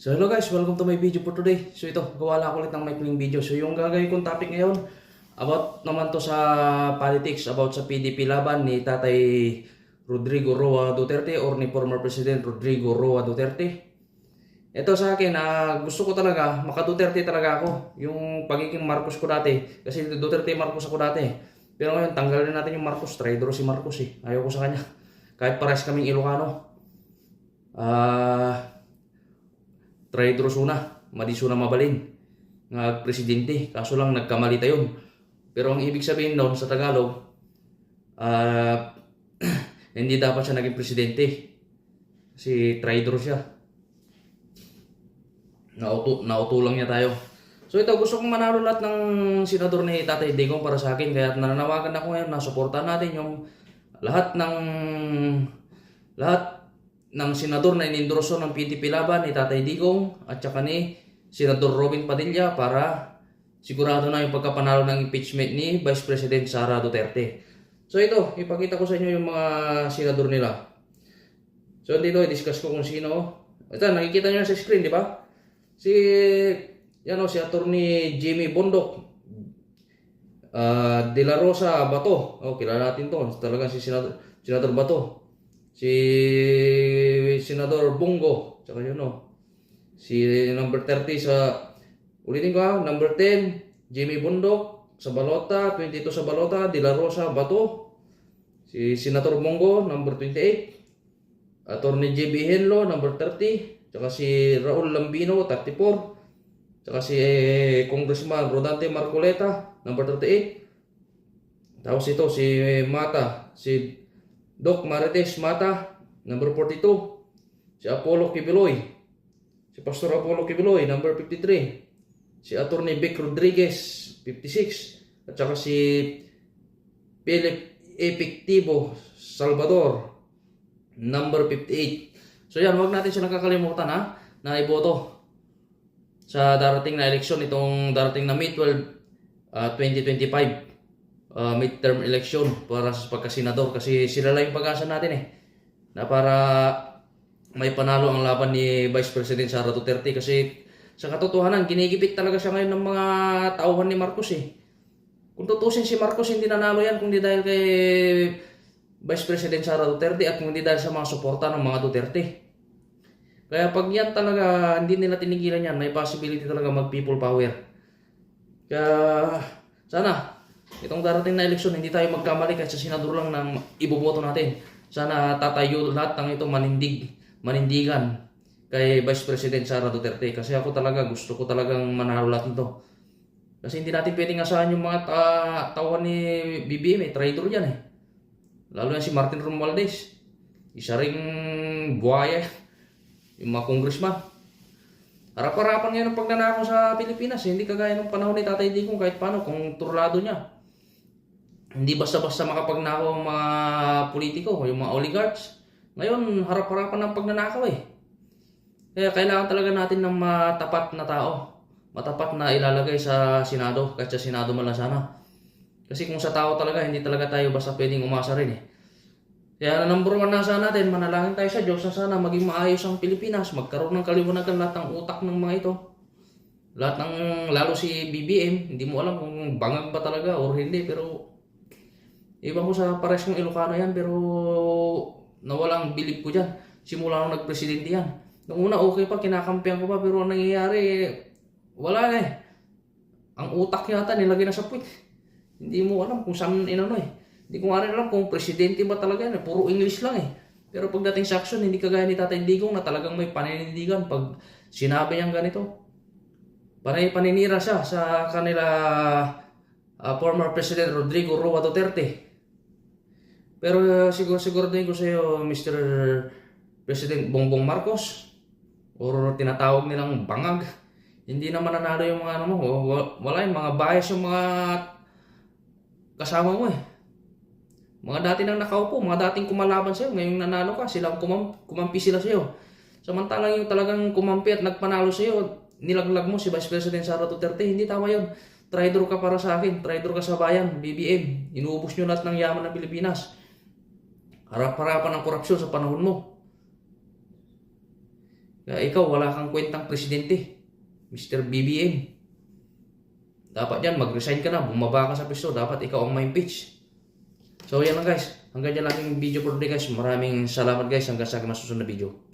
So hello guys, welcome to my video for today. So ito, gawa lang ako ulit ng maikling video. So yung gagawin kong topic ngayon, about naman to sa politics, about sa PDP laban ni Tatay Rodrigo Roa Duterte or ni former President Rodrigo Roa Duterte. Ito sa akin, gusto ko talaga, maka-Duterte talaga ako. Yung pagiging Marcos ko dati, kasi Duterte Marcos ako dati. Pero ngayon, tanggalin natin yung Marcos, traidor si Marcos eh. Ayaw ko sa kanya. Kahit parehas kaming Ilocano. Traidor suna, madisuna mabalin nga presidente, kaso lang nagkamali tayo. Pero ang ibig sabihin doon sa Tagalog, hindi dapat siya naging presidente kasi traidor siya. Nauto lang niya tayo. So ito, gusto kong manalo lahat ng senador ni Tatay Digong para sa akin, kaya nananawagan ako ngayon na suportahan natin yung lahat ng senador na inendorso ng PDP laban ni Tatay Digong at saka ni Senador Robin Padilla para sigurado na yung pagkapanalo ng impeachment ni Vice President Sara Duterte. So ito, ipakita ko sa inyo yung mga senador nila. So dito, i-discuss ko kung sino. Ito, nakikita nyo sa screen, di ba? Si Attorney Jimmy Bondoc, De La Rosa Bato. Kilala natin to. Talagang si Senador Bato. Si Senador Bongo, tsaka yun si number 30 sa, ulitin ko number 10, Jimmy Bondoc, sa Balota, 22 sa Balota, De La Rosa Bato, si Senator Bongo, number 28, Attorney JB Henlo, number 30, tsaka si Raul Lambino, 34, tsaka si Congressman Rodante Marcoleta, number 38, tapos ito si Mata, si Doc Marites Mata, number 42. Si Apollo Kibiloy. Si Pastor Apollo Kibiloy, number 53. Si Attorney Vic Rodriguez, 56. At saka si Philip Epictivo Salvador, number 58. So yan, wag natin siya nakakalimutan na iboto sa darating na eleksyon, itong darating na May 12, 2025. Midterm election para sa pagkasenador, kasi sila lang yung pag-asa natin na para may panalo ang laban ni Vice President Sara Duterte, kasi sa katotohanan ginigipit talaga siya ngayon ng mga tauhan ni Marcos Kung tutusin, si Marcos hindi nanalo yan kung di dahil kay Vice President Sara Duterte at kung di dahil sa mga suporta ng mga Duterte. Kaya pag yan talaga hindi nila tinigilan yan, may possibility talaga mag people power. Kaya sana itong darating na eleksyon, hindi tayo magkamali kahit sa senador lang ng iboboto natin. Sana tatayo lahat ng ito manindigan kay Vice President Sara Duterte. Kasi ako talaga, gusto ko talagang manalo lahat nito. Kasi hindi natin pwedeng asahan yung mga tauhan ni BBM, traidor yan Lalo na si Martin Romualdez. Isa ring buhaya, yung mga congressman. Harap-harapan ngayon ang pagnanakaw sa Pilipinas. Hindi kagaya ng panahon ni Tatay Digong, kahit paano, kung turlado niya. Hindi basta-basta makapagnakaw ang mga politiko, yung mga oligarchs. Ngayon, harap-harapan ng pagnanakaw Kaya kailangan talaga natin ng matapat na tao. Matapat na ilalagay sa Senado, kahit sa Senado man lang sana. Kasi kung sa tao talaga, hindi talaga tayo basta pwedeng umasa rin Kaya number 1 na sana natin, manalangin tayo sa Diyos na sana maging maayos ang Pilipinas, magkaroon ng kaliwanagan lahat ng utak ng mga ito. Lahat ng, lalo si BBM, hindi mo alam kung bangag ba talaga or hindi, pero iba ko sa pares kong Ilocano yan, pero nawalang bilib ko dyan. Simula nung nagpresidente yan. Nung una okay pa, kinakampihan ko pa, pero ang nangyayari, wala Ang utak yata nilagay na sa puwit. Hindi mo alam kung saan Hindi ko nga rin alam kung presidente ba talaga yan. Puro English lang Pero pagdating sa action, hindi kagaya ni Tatay Digong na talagang may paninindigan pag sinabi niyang ganito. Paninira siya sa kanila former President Rodrigo Roa Duterte. Pero siguro din ko sa iyo, Mr. President Bongbong Marcos, or tinatawag nilang bangag, hindi naman nanalo yung mga wala yung mga bias yung mga kasama mo Mga dati nang nakaupo, mga dating kumalaban sa'yo, ngayong nanalo ka, silang kumampi sila sa'yo. Samantalang yung talagang kumampi at nagpanalo sa'yo, nilaglag mo si Vice President Sara Duterte, hindi tama yun. Traidor ka para sa akin, traidor ka sa bayan, BBM. Inuubos nyo lahat ng yaman ng Pilipinas. Harap-harapan ng korupsyon sa panahon mo. Kaya ikaw, wala kang kwentang presidente, Mr. BBM. Dapat yan, mag-resign ka na, bumaba ka sa pwesto, dapat ikaw ang ma-impeach. So yan lang guys, hanggang dyan lang yung video for today guys. Maraming salamat guys, hanggang sa aking masusunod na video.